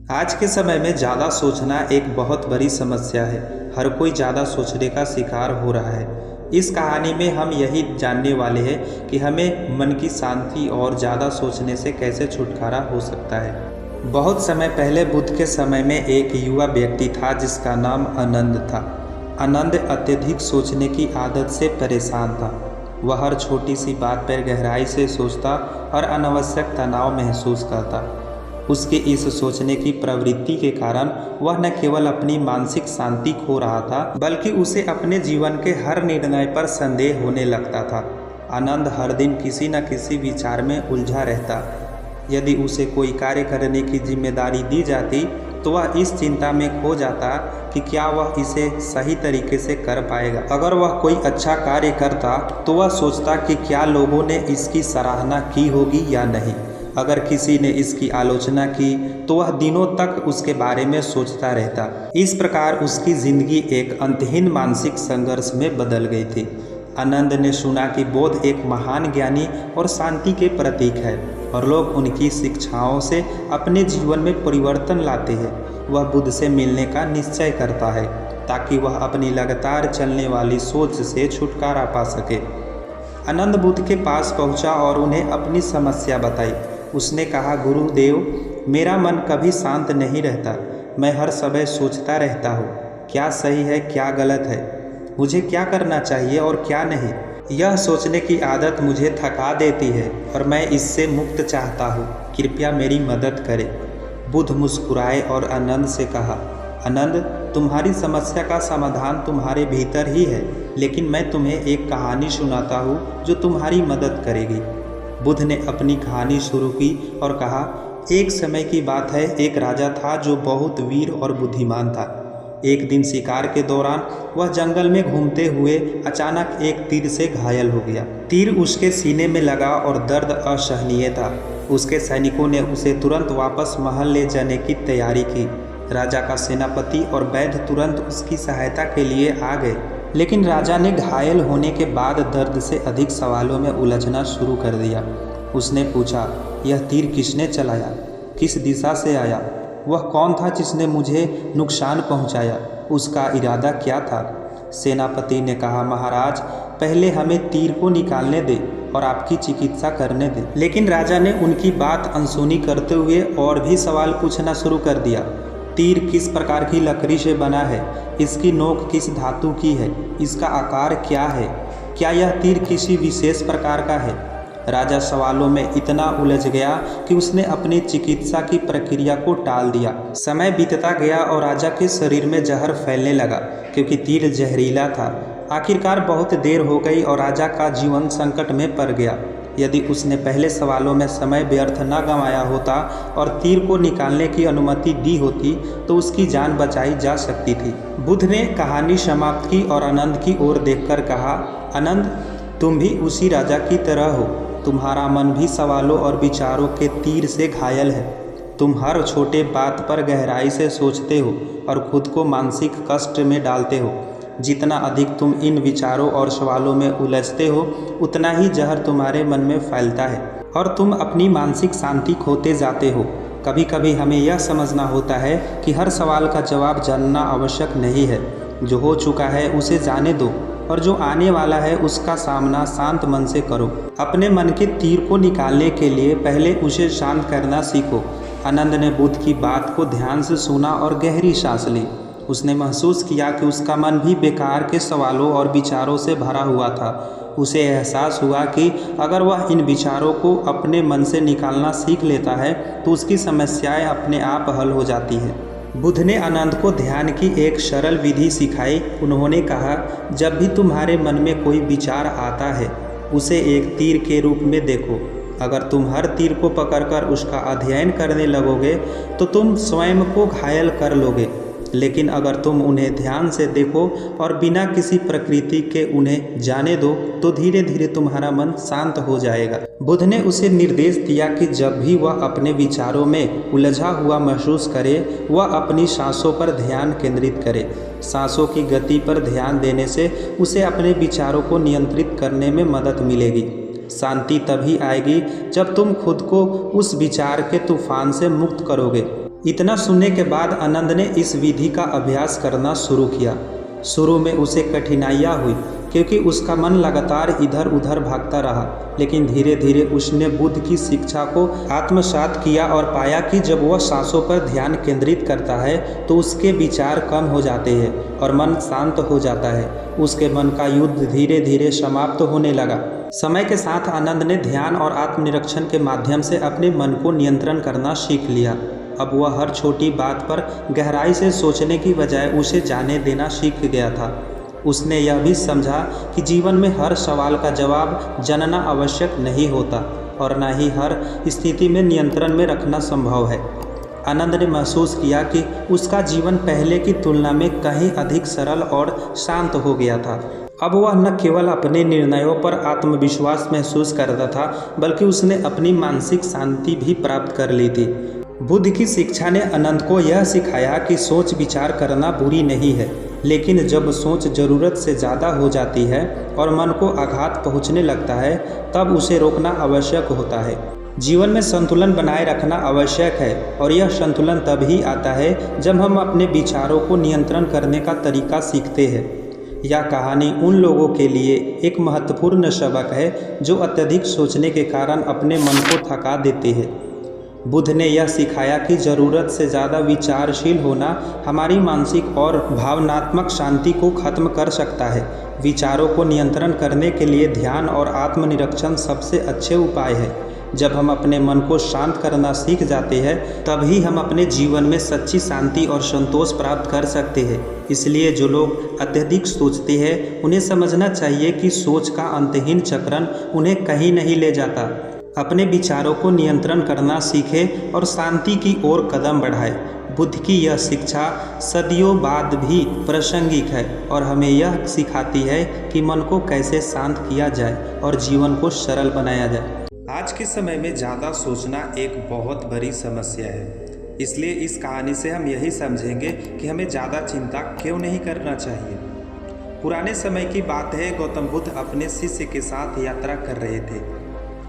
आज के समय में ज़्यादा सोचना एक बहुत बड़ी समस्या है। हर कोई ज़्यादा सोचने का शिकार हो रहा है। इस कहानी में हम यही जानने वाले हैं कि हमें मन की शांति और ज़्यादा सोचने से कैसे छुटकारा हो सकता है। बहुत समय पहले बुद्ध के समय में एक युवा व्यक्ति था जिसका नाम आनंद था। आनंद अत्यधिक सोचने की आदत से परेशान था। वह हर छोटी सी बात पर गहराई से सोचता और अनावश्यक तनाव महसूस करता। उसके इस सोचने की प्रवृत्ति के कारण वह न केवल अपनी मानसिक शांति खो रहा था, बल्कि उसे अपने जीवन के हर निर्णय पर संदेह होने लगता था। आनंद हर दिन किसी न किसी विचार में उलझा रहता। यदि उसे कोई कार्य करने की जिम्मेदारी दी जाती तो वह इस चिंता में खो जाता कि क्या वह इसे सही तरीके से कर पाएगा। अगर वह कोई अच्छा कार्य करता तो वह सोचता कि क्या लोगों ने इसकी सराहना की होगी या नहीं। अगर किसी ने इसकी आलोचना की तो वह दिनों तक उसके बारे में सोचता रहता। इस प्रकार उसकी जिंदगी एक अंतहीन मानसिक संघर्ष में बदल गई थी। आनंद ने सुना कि बुद्ध एक महान ज्ञानी और शांति के प्रतीक है और लोग उनकी शिक्षाओं से अपने जीवन में परिवर्तन लाते हैं। वह बुद्ध से मिलने का निश्चय करता है ताकि वह अपनी लगातार चलने वाली सोच से छुटकारा पा सके। आनंद बुद्ध के पास पहुंचा और उन्हें अपनी समस्या बताई। उसने कहा, गुरुदेव, मेरा मन कभी शांत नहीं रहता। मैं हर समय सोचता रहता हूँ, क्या सही है क्या गलत है, मुझे क्या करना चाहिए और क्या नहीं। यह सोचने की आदत मुझे थका देती है और मैं इससे मुक्त चाहता हूँ। कृपया मेरी मदद करें। बुद्ध मुस्कुराए और आनंद से कहा, आनंद, तुम्हारी समस्या का समाधान तुम्हारे भीतर ही है, लेकिन मैं तुम्हें एक कहानी सुनाता हूँ जो तुम्हारी मदद करेगी। बुद्ध ने अपनी कहानी शुरू की और कहा, एक समय की बात है, एक राजा था जो बहुत वीर और बुद्धिमान था। एक दिन शिकार के दौरान वह जंगल में घूमते हुए अचानक एक तीर से घायल हो गया। तीर उसके सीने में लगा और दर्द असहनीय था। उसके सैनिकों ने उसे तुरंत वापस महल ले जाने की तैयारी की। राजा का सेनापति और वैद्य तुरंत उसकी सहायता के लिए आ गए, लेकिन राजा ने घायल होने के बाद दर्द से अधिक सवालों में उलझना शुरू कर दिया। उसने पूछा, यह तीर किसने चलाया, किस दिशा से आया, वह कौन था जिसने मुझे नुकसान पहुंचाया, उसका इरादा क्या था। सेनापति ने कहा, महाराज, पहले हमें तीर को निकालने दे और आपकी चिकित्सा करने दे। लेकिन राजा ने उनकी बात अनसुनी करते हुए और भी सवाल पूछना शुरू कर दिया। तीर किस प्रकार की लकड़ी से बना है, इसकी नोक किस धातु की है, इसका आकार क्या है, क्या यह तीर किसी विशेष प्रकार का है। राजा सवालों में इतना उलझ गया कि उसने अपनी चिकित्सा की प्रक्रिया को टाल दिया। समय बीतता गया और राजा के शरीर में जहर फैलने लगा क्योंकि तीर जहरीला था। आखिरकार बहुत देर हो गई और राजा का जीवन संकट में पड़ गया। यदि उसने पहले सवालों में समय व्यर्थ न गंवाया होता और तीर को निकालने की अनुमति दी होती तो उसकी जान बचाई जा सकती थी। बुद्ध ने कहानी समाप्त की और आनंद की ओर देखकर कहा, आनंद, तुम भी उसी राजा की तरह हो। तुम्हारा मन भी सवालों और विचारों के तीर से घायल है। तुम हर छोटे बात पर गहराई से सोचते हो और खुद को मानसिक कष्ट में डालते हो। जितना अधिक तुम इन विचारों और सवालों में उलझते हो, उतना ही जहर तुम्हारे मन में फैलता है और तुम अपनी मानसिक शांति खोते जाते हो। कभी कभी हमें यह समझना होता है कि हर सवाल का जवाब जानना आवश्यक नहीं है। जो हो चुका है उसे जाने दो और जो आने वाला है उसका सामना शांत मन से करो। अपने मन के तीर को निकालने के लिए पहले उसे शांत करना सीखो। आनंद ने बुद्ध की बात को ध्यान से सुना और गहरी सांस ली। उसने महसूस किया कि उसका मन भी बेकार के सवालों और विचारों से भरा हुआ था। उसे एहसास हुआ कि अगर वह इन विचारों को अपने मन से निकालना सीख लेता है तो उसकी समस्याएं अपने आप हल हो जाती हैं। बुद्ध ने आनंद को ध्यान की एक सरल विधि सिखाई। उन्होंने कहा, जब भी तुम्हारे मन में कोई विचार आता है उसे एक तीर के रूप में देखो। अगर तुम हर तीर को पकड़कर उसका अध्ययन करने लगोगे तो तुम स्वयं को घायल कर लोगे, लेकिन अगर तुम उन्हें ध्यान से देखो और बिना किसी प्रकृति के उन्हें जाने दो तो धीरे धीरे तुम्हारा मन शांत हो जाएगा। बुद्ध ने उसे निर्देश दिया कि जब भी वह अपने विचारों में उलझा हुआ महसूस करे, वह अपनी सांसों पर ध्यान केंद्रित करे। सांसों की गति पर ध्यान देने से उसे अपने विचारों को नियंत्रित करने में मदद मिलेगी। शांति तभी आएगी जब तुम खुद को उस विचार के तूफान से मुक्त करोगे। इतना सुनने के बाद आनंद ने इस विधि का अभ्यास करना शुरू किया। शुरू में उसे कठिनाइयाँ हुई क्योंकि उसका मन लगातार इधर उधर भागता रहा, लेकिन धीरे धीरे उसने बुद्ध की शिक्षा को आत्मसात किया और पाया कि जब वह सांसों पर ध्यान केंद्रित करता है तो उसके विचार कम हो जाते हैं और मन शांत हो जाता है। उसके मन का युद्ध धीरे धीरे समाप्त होने लगा। समय के साथ आनंद ने ध्यान और आत्मनिरीक्षण के माध्यम से अपने मन को नियंत्रण करना सीख लिया। अब वह हर छोटी बात पर गहराई से सोचने की बजाय उसे जाने देना सीख गया था। उसने यह भी समझा कि जीवन में हर सवाल का जवाब जानना आवश्यक नहीं होता और न ही हर स्थिति में नियंत्रण में रखना संभव है। आनंद ने महसूस किया कि उसका जीवन पहले की तुलना में कहीं अधिक सरल और शांत हो गया था। अब वह न केवल अपने निर्णयों पर आत्मविश्वास महसूस करता था, बल्कि उसने अपनी मानसिक शांति भी प्राप्त कर ली थी। बुद्ध की शिक्षा ने आनंद को यह सिखाया कि सोच विचार करना बुरी नहीं है, लेकिन जब सोच ज़रूरत से ज़्यादा हो जाती है और मन को आघात पहुंचने लगता है, तब उसे रोकना आवश्यक होता है। जीवन में संतुलन बनाए रखना आवश्यक है और यह संतुलन तभी आता है जब हम अपने विचारों को नियंत्रण करने का तरीका सीखते हैं। यह कहानी उन लोगों के लिए एक महत्वपूर्ण सबक है जो अत्यधिक सोचने के कारण अपने मन को थका देते हैं। बुद्ध ने यह सिखाया कि ज़रूरत से ज़्यादा विचारशील होना हमारी मानसिक और भावनात्मक शांति को खत्म कर सकता है। विचारों को नियंत्रण करने के लिए ध्यान और आत्मनिरीक्षण सबसे अच्छे उपाय है। जब हम अपने मन को शांत करना सीख जाते हैं, तभी हम अपने जीवन में सच्ची शांति और संतोष प्राप्त कर सकते हैं। इसलिए जो लोग अत्यधिक सोचते हैं, उन्हें समझना चाहिए कि सोच का अंतहीन चक्रण उन्हें कहीं नहीं ले जाता। अपने विचारों को नियंत्रण करना सीखें और शांति की ओर कदम बढ़ाएं। बुद्ध की यह शिक्षा सदियों बाद भी प्रासंगिक है और हमें यह सिखाती है कि मन को कैसे शांत किया जाए और जीवन को सरल बनाया जाए। आज के समय में ज़्यादा सोचना एक बहुत बड़ी समस्या है, इसलिए इस कहानी से हम यही समझेंगे कि हमें ज़्यादा चिंता क्यों नहीं करना चाहिए। पुराने समय की बात है, गौतम बुद्ध अपने शिष्य के साथ यात्रा कर रहे थे।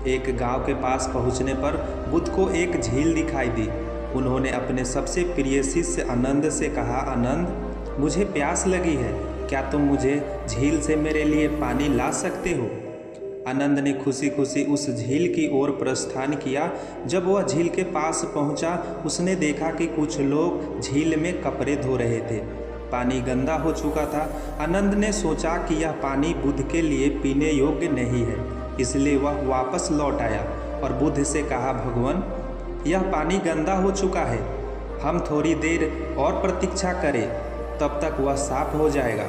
एक गांव के पास पहुंचने पर बुद्ध को एक झील दिखाई दी। उन्होंने अपने सबसे प्रिय शिष्य आनंद से कहा, आनंद, मुझे प्यास लगी है, क्या तुम मुझे झील से मेरे लिए पानी ला सकते हो? आनंद ने खुशी खुशी उस झील की ओर प्रस्थान किया। जब वह झील के पास पहुंचा, उसने देखा कि कुछ लोग झील में कपड़े धो रहे थे। पानी गंदा हो चुका था। आनंद ने सोचा कि यह पानी बुद्ध के लिए पीने योग्य नहीं है, इसलिए वह वापस लौट आया और बुद्ध से कहा, भगवान, यह पानी गंदा हो चुका है, हम थोड़ी देर और प्रतीक्षा करें, तब तक वह साफ हो जाएगा।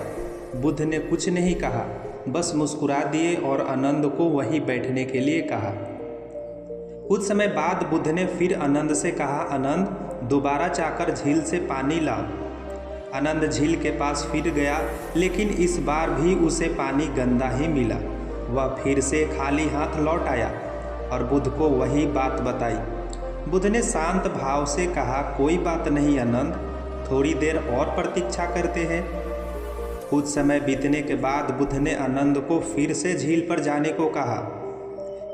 बुद्ध ने कुछ नहीं कहा, बस मुस्कुरा दिए और आनंद को वहीं बैठने के लिए कहा। कुछ समय बाद बुद्ध ने फिर आनंद से कहा, आनंद, दोबारा जाकर झील से पानी ला। आनंद झील के पास फिर गया, लेकिन इस बार भी उसे पानी गंदा ही मिला। वह फिर से खाली हाथ लौट आया और बुद्ध को वही बात बताई। बुद्ध ने शांत भाव से कहा, कोई बात नहीं आनंद, थोड़ी देर और प्रतीक्षा करते हैं। कुछ समय बीतने के बाद बुद्ध ने आनंद को फिर से झील पर जाने को कहा।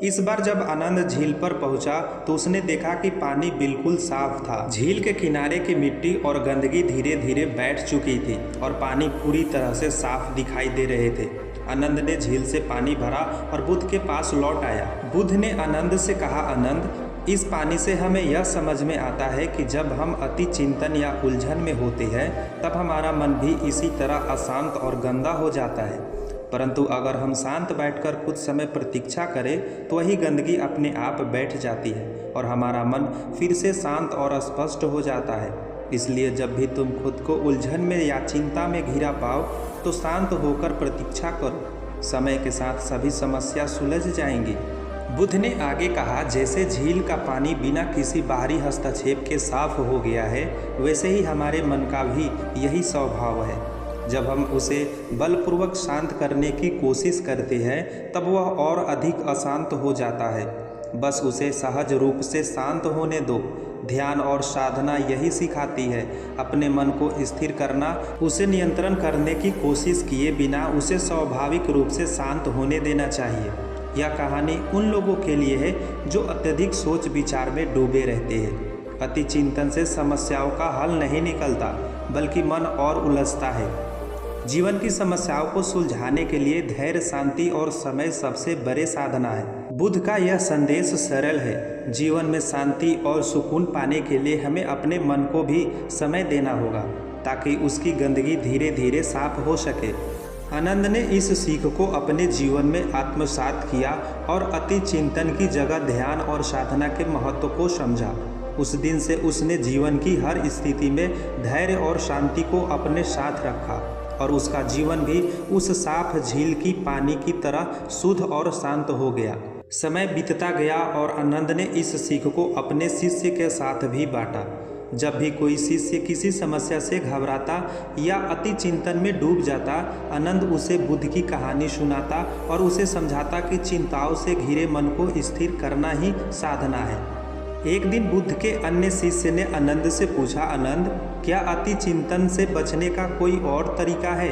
इस बार जब आनंद झील पर पहुंचा तो उसने देखा कि पानी बिल्कुल साफ था। झील के किनारे की मिट्टी और गंदगी धीरे धीरे बैठ चुकी थी और पानी पूरी तरह से साफ दिखाई दे रहे थे। आनंद ने झील से पानी भरा और बुद्ध के पास लौट आया। बुद्ध ने आनंद से कहा, आनंद, इस पानी से हमें यह समझ में आता है कि जब हम अति चिंतन या उलझन में होते हैं, तब हमारा मन भी इसी तरह अशांत और गंदा हो जाता है। परंतु अगर हम शांत बैठकर कुछ समय प्रतीक्षा करें तो वही गंदगी अपने आप बैठ जाती है और हमारा मन फिर से शांत और स्पष्ट हो जाता है। इसलिए जब भी तुम खुद को उलझन में या चिंता में घिरा पाओ तो शांत होकर प्रतीक्षा करो। समय के साथ सभी समस्या सुलझ जाएंगी। बुद्ध ने आगे कहा, जैसे झील का पानी बिना किसी बाहरी हस्तक्षेप के साफ हो गया है, वैसे ही हमारे मन का भी यही स्वभाव है। जब हम उसे बलपूर्वक शांत करने की कोशिश करते हैं, तब वह और अधिक अशांत हो जाता है। बस उसे सहज रूप से शांत होने दो। ध्यान और साधना यही सिखाती है, अपने मन को स्थिर करना, उसे नियंत्रण करने की कोशिश किए बिना उसे स्वाभाविक रूप से शांत होने देना चाहिए। यह कहानी उन लोगों के लिए है जो अत्यधिक सोच विचार में डूबे रहते हैं। अति चिंतन से समस्याओं का हल नहीं निकलता, बल्कि मन और उलझता है। जीवन की समस्याओं को सुलझाने के लिए धैर्य, शांति और समय सबसे बड़े साधना है। बुद्ध का यह संदेश सरल है। जीवन में शांति और सुकून पाने के लिए हमें अपने मन को भी समय देना होगा, ताकि उसकी गंदगी धीरे धीरे साफ हो सके। आनंद ने इस सीख को अपने जीवन में आत्मसात किया और अति चिंतन की जगह ध्यान और साधना के महत्व को समझा। उस दिन से उसने जीवन की हर स्थिति में धैर्य और शांति को अपने साथ रखा और उसका जीवन भी उस साफ झील की पानी की तरह शुद्ध और शांत हो गया। समय बीतता गया और आनंद ने इस सीख को अपने शिष्य के साथ भी बांटा। जब भी कोई शिष्य किसी समस्या से घबराता या अति चिंतन में डूब जाता, आनंद उसे बुद्ध की कहानी सुनाता और उसे समझाता कि चिंताओं से घिरे मन को स्थिर करना ही साधना है। एक दिन बुद्ध के अन्य शिष्य ने आनंद से पूछा, आनंद, क्या अति चिंतन से बचने का कोई और तरीका है?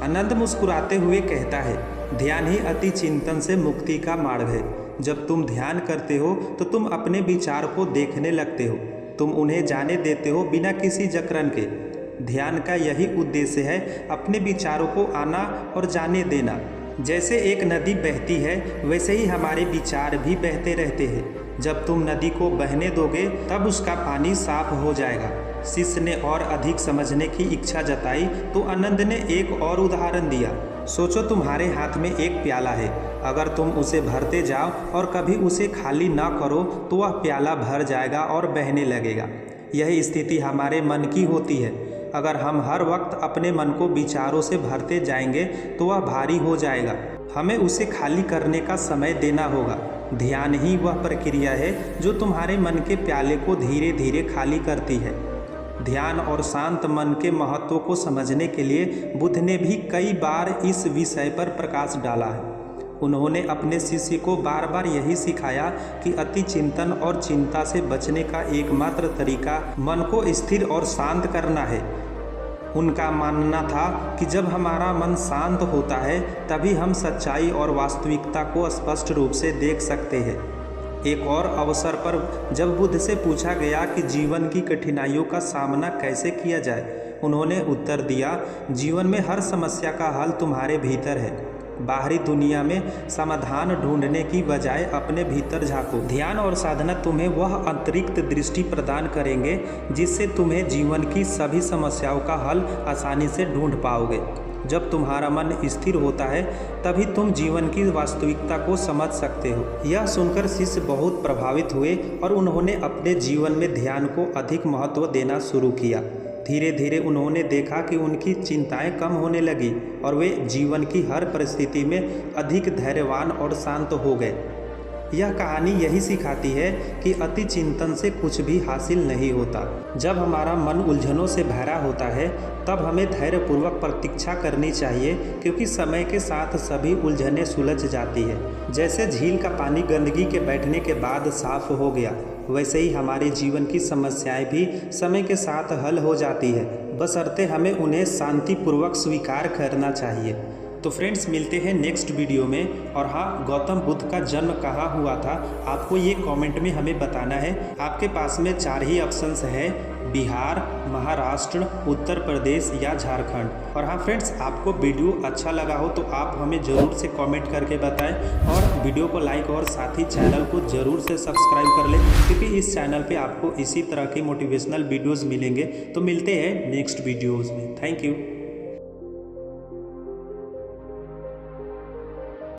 आनंद मुस्कुराते हुए कहता है, ध्यान ही अति चिंतन से मुक्ति का मार्ग है। जब तुम ध्यान करते हो तो तुम अपने विचार को देखने लगते हो, तुम उन्हें जाने देते हो बिना किसी जकड़न के। ध्यान का यही उद्देश्य है, अपने विचारों को आना और जाने देना। जैसे एक नदी बहती है, वैसे ही हमारे विचार भी बहते रहते हैं। जब तुम नदी को बहने दोगे तब उसका पानी साफ हो जाएगा। शिष्य ने और अधिक समझने की इच्छा जताई तो आनंद ने एक और उदाहरण दिया। सोचो, तुम्हारे हाथ में एक प्याला है। अगर तुम उसे भरते जाओ और कभी उसे खाली ना करो तो वह प्याला भर जाएगा और बहने लगेगा। यही स्थिति हमारे मन की होती है। अगर हम हर वक्त अपने मन को विचारों से भरते जाएंगे तो वह भारी हो जाएगा। हमें उसे खाली करने का समय देना होगा। ध्यान ही वह प्रक्रिया है जो तुम्हारे मन के प्याले को धीरे धीरे खाली करती है। ध्यान और शांत मन के महत्व को समझने के लिए बुद्ध ने भी कई बार इस विषय पर प्रकाश डाला है। उन्होंने अपने शिष्य को बार बार यही सिखाया कि अति चिंतन और चिंता से बचने का एकमात्र तरीका मन को स्थिर और शांत करना है। उनका मानना था कि जब हमारा मन शांत होता है तभी हम सच्चाई और वास्तविकता को स्पष्ट रूप से देख सकते हैं। एक और अवसर पर जब बुद्ध से पूछा गया कि जीवन की कठिनाइयों का सामना कैसे किया जाए, उन्होंने उत्तर दिया, जीवन में हर समस्या का हल तुम्हारे भीतर है। बाहरी दुनिया में समाधान ढूंढने की बजाय अपने भीतर झांको। ध्यान और साधना तुम्हें वह अतिरिक्त दृष्टि प्रदान करेंगे जिससे तुम्हें जीवन की सभी समस्याओं का हल आसानी से ढूंढ पाओगे। जब तुम्हारा मन स्थिर होता है तभी तुम जीवन की वास्तविकता को समझ सकते हो। यह सुनकर शिष्य बहुत प्रभावित हुए और उन्होंने अपने जीवन में ध्यान को अधिक महत्व देना शुरू किया। धीरे धीरे उन्होंने देखा कि उनकी चिंताएं कम होने लगी और वे जीवन की हर परिस्थिति में अधिक धैर्यवान और शांत हो गए। यह कहानी यही सिखाती है कि अति चिंतन से कुछ भी हासिल नहीं होता। जब हमारा मन उलझनों से भरा होता है तब हमें धैर्यपूर्वक प्रतीक्षा करनी चाहिए, क्योंकि समय के साथ सभी उलझनें सुलझ जाती है। जैसे झील का पानी गंदगी के बैठने के बाद साफ हो गया, वैसे ही हमारे जीवन की समस्याएं भी समय के साथ हल हो जाती है, बशर्ते हमें उन्हें शांतिपूर्वक स्वीकार करना चाहिए। तो फ्रेंड्स, मिलते हैं नेक्स्ट वीडियो में। और हाँ, गौतम बुद्ध का जन्म कहाँ हुआ था आपको ये कमेंट में हमें बताना है। आपके पास में 4 ही ऑप्शंस हैं, बिहार, महाराष्ट्र, उत्तर प्रदेश या झारखंड। और हाँ फ्रेंड्स, आपको वीडियो अच्छा लगा हो तो आप हमें ज़रूर से कमेंट करके बताएं और वीडियो को लाइक और साथ ही चैनल को ज़रूर से सब्सक्राइब कर लें, क्योंकि इस चैनल पे आपको इसी तरह के मोटिवेशनल वीडियोज़ मिलेंगे। तो मिलते हैं नेक्स्ट वीडियोज़ में। Thank you.